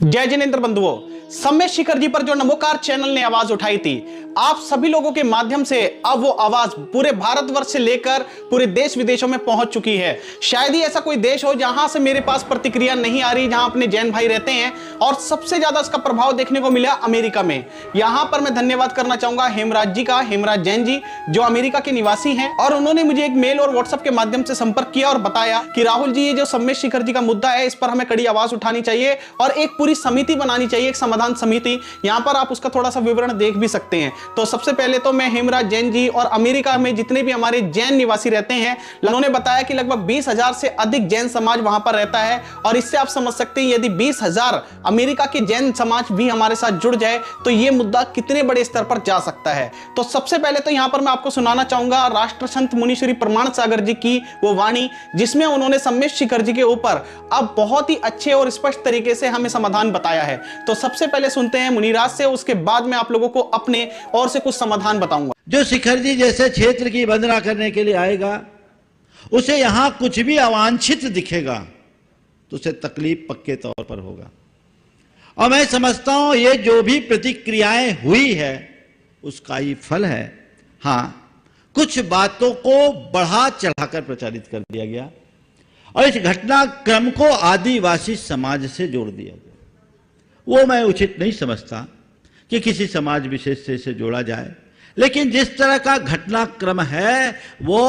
जय जिनेंद्र बंधुओं, सम्मेद शिखर जी पर जो नमोकार चैनल ने आवाज उठाई थी, आप सभी लोगों के माध्यम से अब वो आवाज पूरे भारतवर्ष से लेकर पूरे देश विदेशों में पहुंच चुकी है। शायद ही ऐसा कोई देश हो जहां से मेरे पास प्रतिक्रिया नहीं आ रही, जहां अपने जैन भाई रहते हैं, और सबसे ज्यादा इसका प्रभाव देखने को मिला अमेरिका में। यहां पर मैं धन्यवाद करना चाहूंगा हेमराज जी का, हेमराज जैन जी, जो अमेरिका के निवासी हैं, और उन्होंने मुझे एक मेल और व्हाट्सएप के माध्यम से संपर्क किया और बताया कि राहुल जी, ये जो सम्मेद शिखर जी का मुद्दा है, इस पर हमें कड़ी आवाज उठानी चाहिए और एक पूरी समिति बनानी चाहिए, एक समाधान समिति। यहां पर आप उसका थोड़ा सा विवरण देख भी सकते हैं। तो सबसे पहले तो मैं हेमराज जैन जी और अमेरिका में जितने भी हमारे जैन निवासी रहते हैं, उन्होंने बताया कि लगभग 20,000 से अधिक जैन समाज वहां पर रहता है, और इससे आप समझ सकते हैं यदि 20,000 अमेरिका के जैन समाज भी हमारे साथ जुड़ जाए तो यह मुद्दा कितने बड़े स्तर पर जा सकता है। तो सबसे पहले तो यहां पर मैं आपको सुनाना चाहूंगा राष्ट्र संत मुनि श्री प्रमाण सागर जी की वो वाणी, जिसमें उन्होंने सम्मेद शिखर जी के ऊपर अब बहुत ही अच्छे और स्पष्ट तरीके से हमें समाधान बताया है। तो सबसे पहले सुनते हैं मुनिराज से, उसके बाद मैं आप लोगों को अपने और से कुछ समाधान बताऊंगा। जो शिखर जी जैसे क्षेत्र की वंदना करने के लिए आएगा, उसे यहां कुछ भी अवांछित दिखेगा तो उसे तकलीफ पक्के तौर पर होगा। और मैं समझता हूं ये जो भी प्रतिक्रियाएं हुई है उसका ही फल है। हां, कुछ बातों को बढ़ा चढ़ाकर प्रचारित कर दिया गया और इस घटनाक्रम को आदिवासी समाज से जोड़ दिया गया। वो मैं उचित नहीं समझता कि किसी समाज विशेष से इसे जोड़ा जाए, लेकिन जिस तरह का घटनाक्रम है वो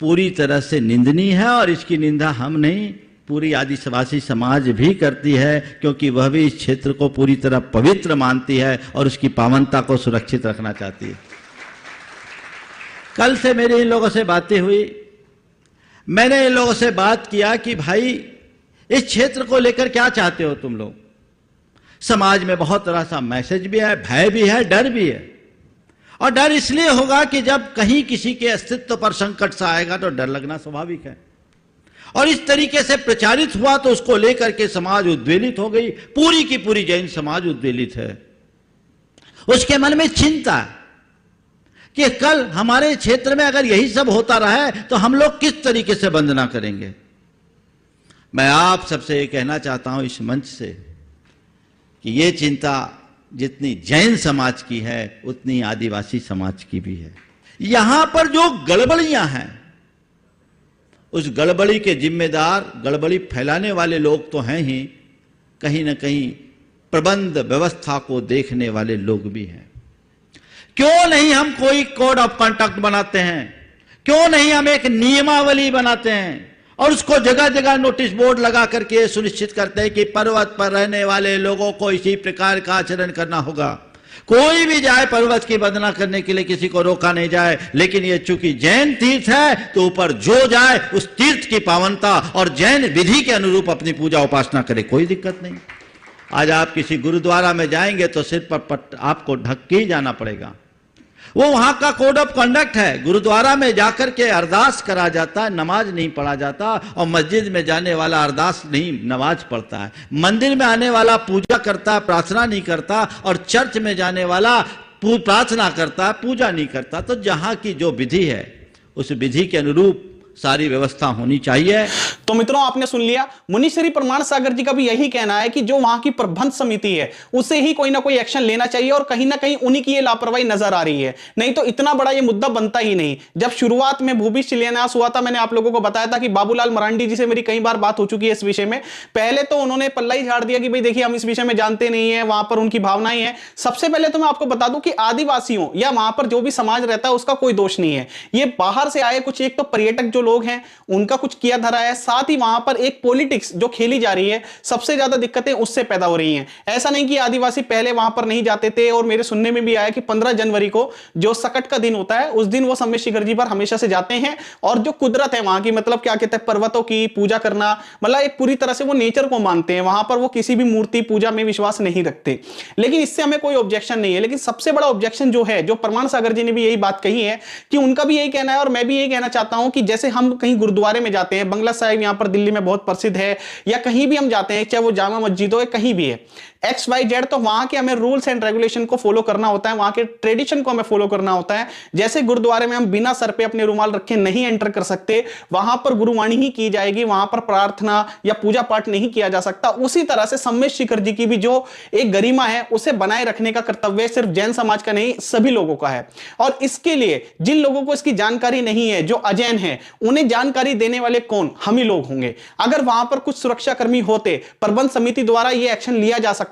पूरी तरह से निंदनीय है, और इसकी निंदा हम नहीं, पूरी आदिवासी समाज भी करती है, क्योंकि वह भी इस क्षेत्र को पूरी तरह पवित्र मानती है और उसकी पावनता को सुरक्षित रखना चाहती है। कल से मेरी इन लोगों से बातें हुई, मैंने इन लोगों से बात किया कि भाई इस क्षेत्र को लेकर क्या चाहते हो तुम लोग। समाज में बहुत तरह सा मैसेज भी है, भय भी है, डर भी है। और डर इसलिए होगा कि जब कहीं किसी के अस्तित्व पर संकट सा आएगा तो डर लगना स्वाभाविक है, और इस तरीके से प्रचारित हुआ तो उसको लेकर के समाज उद्वेलित हो गई। पूरी की पूरी जैन समाज उद्वेलित है। उसके मन में चिंता कि कल हमारे क्षेत्र में अगर यही सब होता रहा है तो हम लोग किस तरीके से वंदना करेंगे। मैं आप सबसे ये कहना चाहता हूं इस मंच से कि ये चिंता जितनी जैन समाज की है उतनी आदिवासी समाज की भी है। यहां पर जो गड़बड़ियां हैं, उस गड़बड़ी के जिम्मेदार, गड़बड़ी फैलाने वाले लोग तो हैं ही, कहीं ना कहीं प्रबंध व्यवस्था को देखने वाले लोग भी हैं। क्यों नहीं हम कोई कोड ऑफ कंडक्ट बनाते हैं, क्यों नहीं हम एक नियमावली बनाते हैं और उसको जगह जगह नोटिस बोर्ड लगा करके सुनिश्चित करते हैं कि पर्वत पर रहने वाले लोगों को इसी प्रकार का आचरण करना होगा। कोई भी जाए पर्वत की वंदना करने के लिए, किसी को रोका नहीं जाए, लेकिन ये चूंकि जैन तीर्थ है तो ऊपर जो जाए उस तीर्थ की पावनता और जैन विधि के अनुरूप अपनी पूजा उपासना करे, कोई दिक्कत नहीं। आज आप किसी गुरुद्वारा में जाएंगे तो सिर पर आपको ढक के ही जाना पड़ेगा, वो वहां का कोड ऑफ कंडक्ट है। गुरुद्वारा में जाकर के अरदास करा जाता है, नमाज नहीं पढ़ा जाता, और मस्जिद में जाने वाला अरदास नहीं नमाज पढ़ता है। मंदिर में आने वाला पूजा करता है, प्रार्थना नहीं करता, और चर्च में जाने वाला प्रार्थना करता है, पूजा नहीं करता। तो जहां की जो विधि है उस विधि के अनुरूप सारी व्यवस्था होनी चाहिए। तो मित्रों, आपने सुन लिया, मुनि श्री प्रमाण सागर जी का भी यही कहना है कि जो वहां की प्रबंध समिति है उसे ही कोई ना कोई एक्शन लेना चाहिए, और कहीं ना कहीं उन्हीं की ये लापरवाही नजर आ रही है, नहीं तो इतना बड़ा ये मुद्दा बनता ही नहीं। जब शुरुआत में भूमि शिलान्यास हुआ था, मैंने आप लोगों को बताया था कि बाबूलाल मरांडी जी से मेरी कई बार बात हो चुकी है इस विषय में। पहले तो उन्होंने पल्ला ही झाड़ दिया कि भाई देखिए हम इस विषय में जानते नहीं है, वहां पर उनकी भावनाएं हैं। सबसे पहले तो मैं आपको बता दूं कि आदिवासियों या वहां पर जो भी समाज रहता है उसका कोई दोष नहीं है। ये बाहर से आए कुछ एक तो पर्यटक जो लोग हैं उनका कुछ किया धरा है, साथ ही वहां पर एक पॉलिटिक्स जो खेली जा रही है, सबसे ज्यादा दिक्कतें उससे पैदा हो रही हैं। ऐसा नहीं कि आदिवासी पहले वहां पर नहीं जाते थे, और मेरे सुनने में भी आया कि 15 जनवरी को जो सकट का दिन होता है उस दिन वो सम्मेद शिखर जी पर हमेशा से जाते हैं, और जो कुदरत है वहां की, मतलब क्या कहते हैं, पर्वतों की पूजा करना, मतलब एक पूरी तरह से वो नेचर को मानते हैं। वहां पर वो किसी भी मूर्ति पूजा में विश्वास नहीं रखते, लेकिन इससे हमें कोई ऑब्जेक्शन नहीं है। लेकिन सबसे बड़ा ऑब्जेक्शन जो है, जो प्रमाण सागर जी ने भी यही बात कही है कि उनका भी यही कहना है, और मैं भी यही कहना चाहता हूं कि जैसे हम कहीं गुरुद्वारे में जाते हैं, बंगला साहिब यहाँ पर दिल्ली में बहुत प्रसिद्ध है, या कहीं भी हम जाते हैं, चाहे वो जामा मस्जिद हो या कहीं भी है, XYZ, तो वहां के हमें रूल्स एंड रेगुलेशन को फॉलो करना होता है, वहां के ट्रेडिशन को हमें फॉलो करना होता है। जैसे गुरुद्वारे में हम बिना सर पे अपने रुमाल रखे नहीं एंटर कर सकते, वहां पर गुरुवाणी ही की जाएगी, वहां पर प्रार्थना या पूजा पाठ नहीं किया जा सकता। उसी तरह से सम्मेश शिखर जी की भी जो एक गरिमा है उसे बनाए रखने का कर्तव्य सिर्फ जैन समाज का नहीं, सभी लोगों का है। और इसके लिए जिन लोगों को इसकी जानकारी नहीं है, जो अजैन है, उन्हें जानकारी देने वाले कौन? हम ही लोग होंगे। अगर वहां पर कुछ सुरक्षाकर्मी होते, प्रबंध समिति द्वारा यह एक्शन लिया जा सकता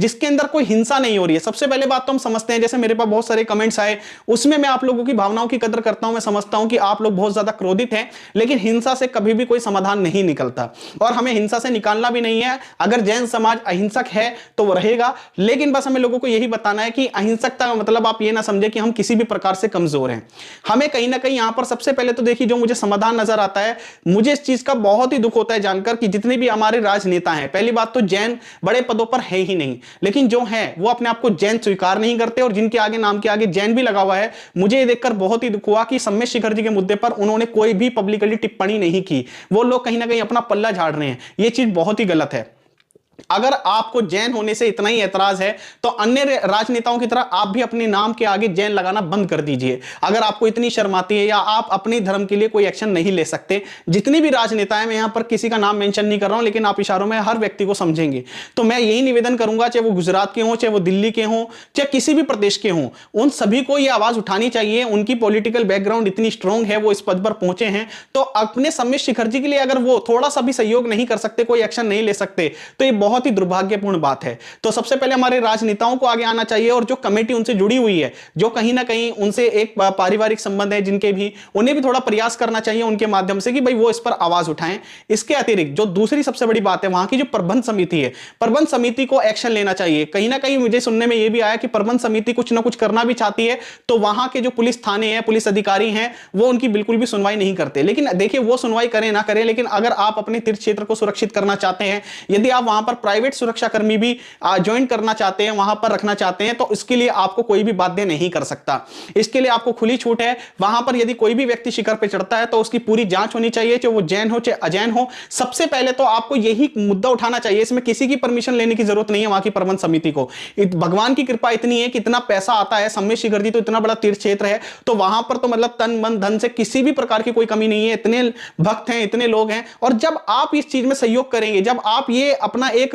जिसके अंदर कोई हिंसा नहीं हो रही है। सबसे पहले बात तो हम समझते हैं, जैसे मेरे पास बहुत सारे कमेंट्स आए, उसमें मैं आप लोगों की भावनाओं की कदर करता हूं, मैं समझता हूं कि आप लोग बहुत ज्यादा क्रोधित हैं, लेकिन हिंसा से कभी भी कोई समाधान नहीं निकलता और हमें हिंसा से निकालना भी नहीं है। अगर जैन समाज अहिंसक है तो वो रहेगा, लेकिन बस हमें लोगों को यही बताना है कि अहिंसकता का मतलब आप ये ना समझे कि हम किसी भी प्रकार से कमजोर हैं। हमें कहीं ना कहीं यहां पर सबसे पहले तो देखिए, जो मुझे समाधान नजर आता है, मुझे इस चीज का बहुत ही दुख होता है जानकर कि जितने भी हमारे राजनेता हैं, पहली बात तो जैन बड़े पदों पर है ही नहीं, लेकिन जो है वो अपने आप को जैन स्वीकार नहीं करते, और जिनके आगे नाम के आगे जैन भी लगा हुआ है, मुझे ये देखकर बहुत ही दुख हुआ कि सम्मेश शिखर जी के मुद्दे पर उन्होंने कोई भी पब्लिकली टिप्पणी नहीं की। वो लोग कहीं ना कहीं अपना पल्ला झाड़ रहे हैं, ये चीज बहुत ही गलत है। अगर आपको जैन होने से इतना ही ऐतराज है तो अन्य राजनेताओं की तरह आप भी अपने नाम के आगे जैन लगाना बंद कर दीजिए। अगर आपको इतनी शर्म आती है या आप अपने धर्म के लिए कोई एक्शन नहीं ले सकते, जितने भी राजनेता हैं, मैं यहां पर किसी का नाम मेंशन नहीं कर रहा हूं, लेकिन आप इशारों में हर व्यक्ति को समझेंगे, तो मैं यही निवेदन करूंगा, चाहे वो गुजरात के हों, चाहे वो दिल्ली के हों, चाहे किसी भी प्रदेश के हों, उन सभी को यह आवाज उठानी चाहिए। उनकी पॉलिटिकल बैकग्राउंड इतनी स्ट्रांग है, वो इस पद पर पहुंचे हैं, तो अपने सम्मेश शिखर जी के लिए अगर वो थोड़ा सा भी सहयोग नहीं कर सकते, कोई एक्शन नहीं ले सकते, तो ये बहुत ही दुर्भाग्यपूर्ण बात है। तो सबसे पहले हमारे राजनेताओं को आगे आना चाहिए, और जो कमेटी उनसे जुड़ी हुई है, जो कहीं ना कहीं उनसे एक पारिवारिक संबंध है जिनके भी, उन्हें भी थोड़ा प्रयास करना चाहिए उनके माध्यम से कि भाई वो इस पर आवाज उठाएं। इसके अतिरिक्त जो दूसरी सबसे बड़ी बात है, वहां की जो प्रबंध समिति है, प्रबंध समिति को एक्शन लेना चाहिए। कहीं ना कहीं मुझे सुनने में यह भी आया कि प्रबंध समिति कुछ ना कुछ करना भी चाहती है, तो वहां के जो पुलिस थाने हैं, पुलिस अधिकारी हैं, वो उनकी बिल्कुल भी सुनवाई नहीं करते। लेकिन देखिए, वो सुनवाई करें ना करें, लेकिन अगर आप अपने तीर्थ क्षेत्र को सुरक्षित करना चाहते हैं, यदि आप वहां पर प्राइवेट सुरक्षाकर्मी भी ज्वाइन करना चाहते हैं, वहां पर रखना चाहते हैं, तो इसके लिए आपको कोई भी बाध्य नहीं कर सकता। इसके लिए आपको खुली छूट है। वहां पर यदि कोई भी व्यक्ति शिखर पर चढ़ता है तो उसकी पूरी जांच होनी चाहिए, चाहे वो जैन हो चाहे अजैन हो। सबसे पहले तो आपको यही मुद्दा उठाना चाहिए, इसमें किसी की परमिशन लेने की जरूरत नहीं है। वहां की प्रबंध समिति को भगवान की कृपा इतनी है कि इतना पैसा आता है, सम्मेश शिखर जी तो इतना बड़ा तीर्थ क्षेत्र है, तो वहां पर तो मतलब तन मन धन से किसी भी प्रकार की कोई कमी नहीं है। इतने भक्त हैं, इतने लोग हैं, और जब आप इस चीज में सहयोग करेंगे, जब आप ये अपना एक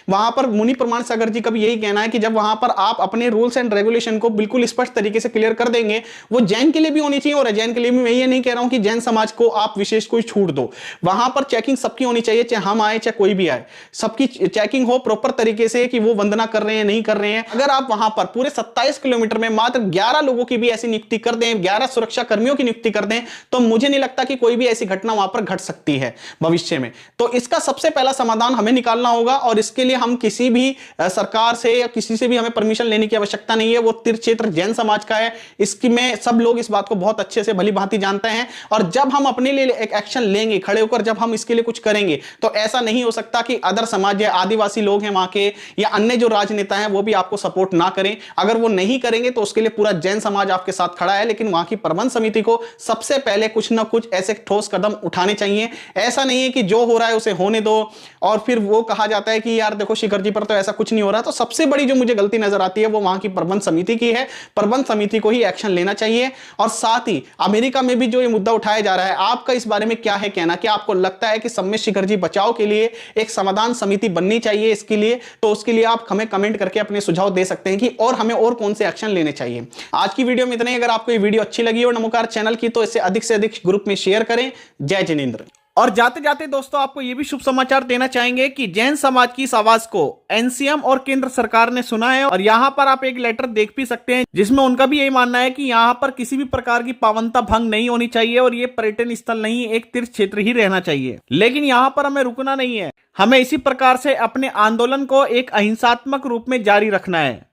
वहां पर मुनि प्रमाण सागर जी का भी यही कहना है कि जब वहां पर आप अपने रूल्स एंड रेगुलेशन को बिल्कुल स्पष्ट तरीके से क्लियर कर देंगे, वो जैन के लिए भी होनी चाहिए और अजैन के लिए भी। मैं ये नहीं कह रहा हूं कि जैन समाज को आप विशेष कोई छूट दो, वहां पर चेकिंग सबकी होनी चाहिए, चाहे हम आए चाहे कोई भी आए, सबकी चेकिंग हो प्रॉपर तरीके से कि वो वंदना कर रहे हैं नहीं कर रहे हैं। अगर आप वहां पर पूरे 27 किलोमीटर में मात्र 11 लोगों की भी ऐसी नियुक्ति कर दें, 11 सुरक्षा कर्मियों की नियुक्ति कर दें, तो मुझे नहीं लगता कि कोई भी ऐसी घटना वहां पर घट सकती है भविष्य में। तो इसका सबसे पहला समाधान हमें निकालना होगा, और इसके लिए हम किसी भी सरकार से या किसी से भी हमें परमिशन लेने की आवश्यकता नहीं है। वो तीर्थ क्षेत्र जैन समाज का है, इसकी में सब लोग इस बात को बहुत अच्छे से भली भांति जानते हैं। और जब हम अपने लिए एक एक्शन लेंगे, खड़े होकर जब हम इसके लिए कुछ करेंगे, तो ऐसा नहीं हो सकता कि अदर समाज या आदिवासी लोग हैं वहां के या अन्य जो राजनेता हैं वो भी आपको सपोर्ट ना करें। अगर वो नहीं करेंगे तो उसके लिए पूरा जैन समाज आपके साथ खड़ा है, लेकिन वहां की प्रबंध समिति को सबसे पहले कुछ ना कुछ ऐसे ठोस कदम उठाने चाहिए। ऐसा नहीं है कि जो हो रहा है उसे होने दो और फिर वो कहा जाता है कि यार देखो शिखर जी पर तो ऐसा कुछ नहीं हो रहा। तो सबसे बड़ी जो मुझे गलती नजर आती है वो वहां की प्रबंध समिति की है। प्रबंध समिति को ही एक्शन लेना चाहिए। और साथ ही अमेरिका में भी जो ये मुद्दा उठाया जा रहा है, आपका इस बारे में क्या है कहना? क्या आपको लगता है कि सम्मेश शिखर जी बचाव के लिए एक समाधान समिति बननी चाहिए इसके लिए? तो उसके लिए आप हमें कमेंट करके अपने सुझाव दे सकते हैं कि और हमें और कौन से एक्शन लेने चाहिए। आज की वीडियो में इतना ही। अगर आपको ये वीडियो अच्छी लगी हो नमोकार चैनल की, तो इसे अधिक से अधिक ग्रुप में शेयर करें। जय जिनेंद्र। और जाते जाते दोस्तों आपको यह भी शुभ समाचार देना चाहेंगे कि जैन समाज की इस आवाज को एनसीएम और केंद्र सरकार ने सुना है। और यहाँ पर आप एक लेटर देख भी सकते हैं जिसमें उनका भी यही मानना है कि यहाँ पर किसी भी प्रकार की पावनता भंग नहीं होनी चाहिए और ये पर्यटन स्थल नहीं, एक तीर्थ क्षेत्र ही रहना चाहिए। लेकिन यहाँ पर हमें रुकना नहीं है, हमें इसी प्रकार से अपने आंदोलन को एक अहिंसात्मक रूप में जारी रखना है।